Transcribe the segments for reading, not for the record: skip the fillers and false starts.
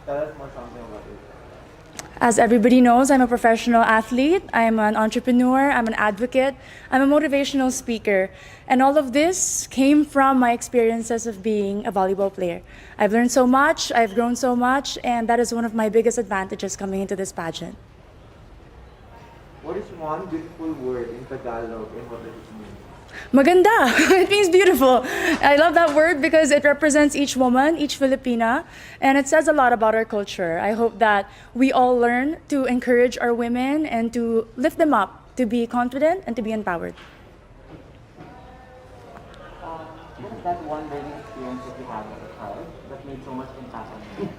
Tell us more something about it. As everybody knows, I'm a professional athlete, I'm an entrepreneur, I'm an advocate, I'm a motivational speaker. And all of this came from my experiences of being a volleyball player. I've learned so much, I've grown so much, and that is one of my biggest advantages coming into this pageant. What is one beautiful word in Tagalog and what does it mean? Maganda. It means beautiful. I love that word because it represents each woman, each Filipina, and it says a lot about our culture. I hope that we all learn to encourage our women and to lift them up, to be confident and to be empowered. What is that one learning experience that you had as a child that made so much impact on you?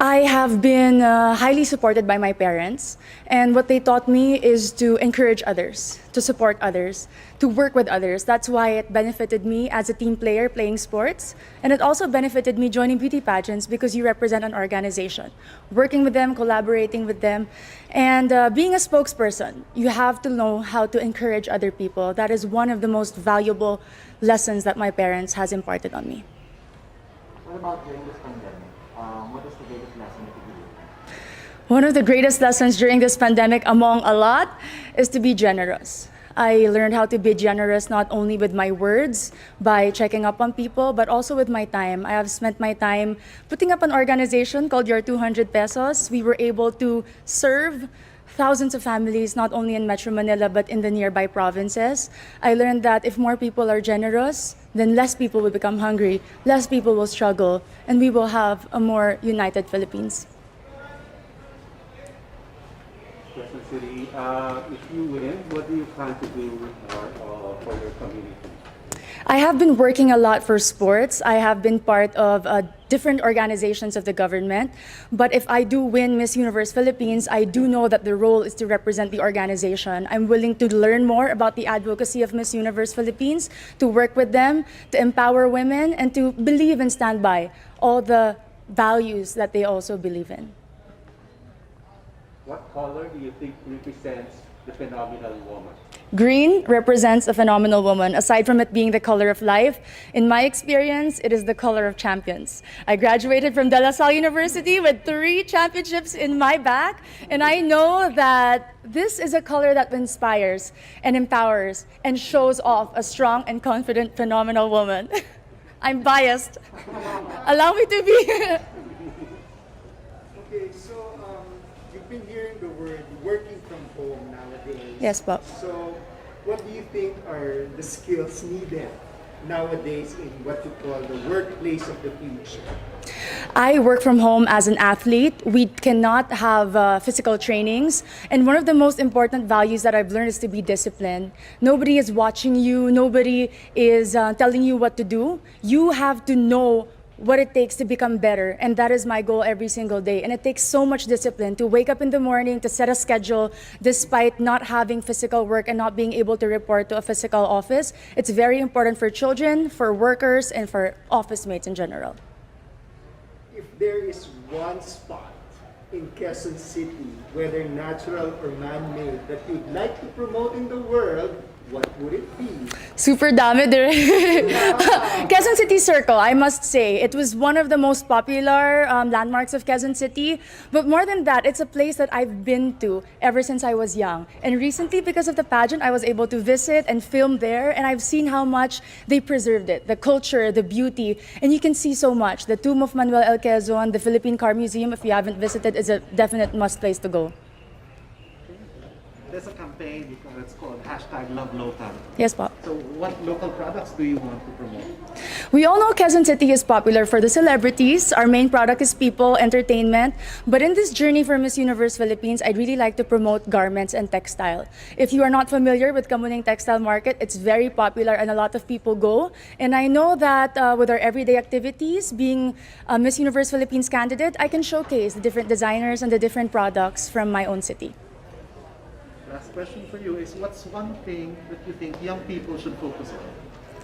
I have been highly supported by my parents, and what they taught me is to encourage others, to support others, to work with others. That's why it benefited me as a team player playing sports, and it also benefited me joining beauty pageants because you represent an organization. Working with them, collaborating with them, and being a spokesperson, you have to know how to encourage other people. That is one of the most valuable lessons that my parents has imparted on me. What about during this pandemic? What is the greatest lesson that you learned? One of the greatest lessons during this pandemic, among a lot, is to be generous. I learned how to be generous not only with my words, by checking up on people, but also with my time. I have spent my time putting up an organization called Your 200 Pesos. We were able to serve thousands of families, not only in Metro Manila, but in the nearby provinces. I learned that if more people are generous, then less people will become hungry, less people will struggle, and we will have a more united Philippines. Quezon City, if you win, what do you plan to do for your community? I have been working a lot for sports. I have been part of different organizations of the government. But if I do win Miss Universe Philippines, I do know that the role is to represent the organization. I'm willing to learn more about the advocacy of Miss Universe Philippines, to work with them, to empower women, and to believe and stand by all the values that they also believe in. What color do you think represents the phenomenal woman? Green represents a phenomenal woman. Aside from it being the color of life, in my experience, it is the color of champions. I graduated from De La Salle University with 3 championships in my back, and I know that this is a color that inspires and empowers and shows off a strong and confident, phenomenal woman. I'm biased. Allow me to be. Okay, so you've been hearing the word working from home nowadays. Yes, Bob. So what do you think are the skills needed nowadays in what you call the workplace of the future? I work from home as an athlete. We cannot have physical trainings. And one of the most important values that I've learned is to be disciplined. Nobody is watching you. Nobody is telling you what to do. You have to know what it takes to become better, and that is my goal every single day. And it takes so much discipline to wake up in the morning, to set a schedule despite not having physical work and not being able to report to a physical office. It's very important for children, for workers, and for office mates in general. If there is one spot in Quezon City, whether natural or man-made, that you'd like to promote in the world, what would it be? Super dami dire. Quezon City Circle, I must say. It was one of the most popular landmarks of Quezon City. But more than that, it's a place that I've been to ever since I was young. And recently, because of the pageant, I was able to visit and film there. And I've seen how much they preserved it, the culture, the beauty. And you can see so much. The tomb of Manuel L. Quezon, the Philippine Car Museum, if you haven't visited, is a definite must place to go. There's a campaign, it's called #LoveLocal. Yes, Pop. So what local products do you want to promote? We all know Quezon City is popular for the celebrities. Our main product is people, entertainment. But in this journey for Miss Universe Philippines, I'd really like to promote garments and textile. If you are not familiar with Kamuning Textile Market, it's very popular and a lot of people go. And I know that with our everyday activities, being a Miss Universe Philippines candidate, I can showcase the different designers and the different products from my own city. Last question for you is, what's one thing that you think young people should focus on?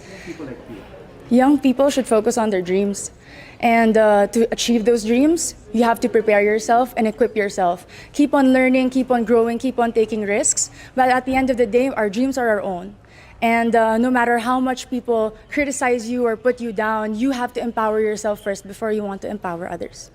Young people like you. Young people should focus on their dreams. And to achieve those dreams, you have to prepare yourself and equip yourself. Keep on learning, keep on growing, keep on taking risks. But at the end of the day, our dreams are our own. And no matter how much people criticize you or put you down, you have to empower yourself first before you want to empower others.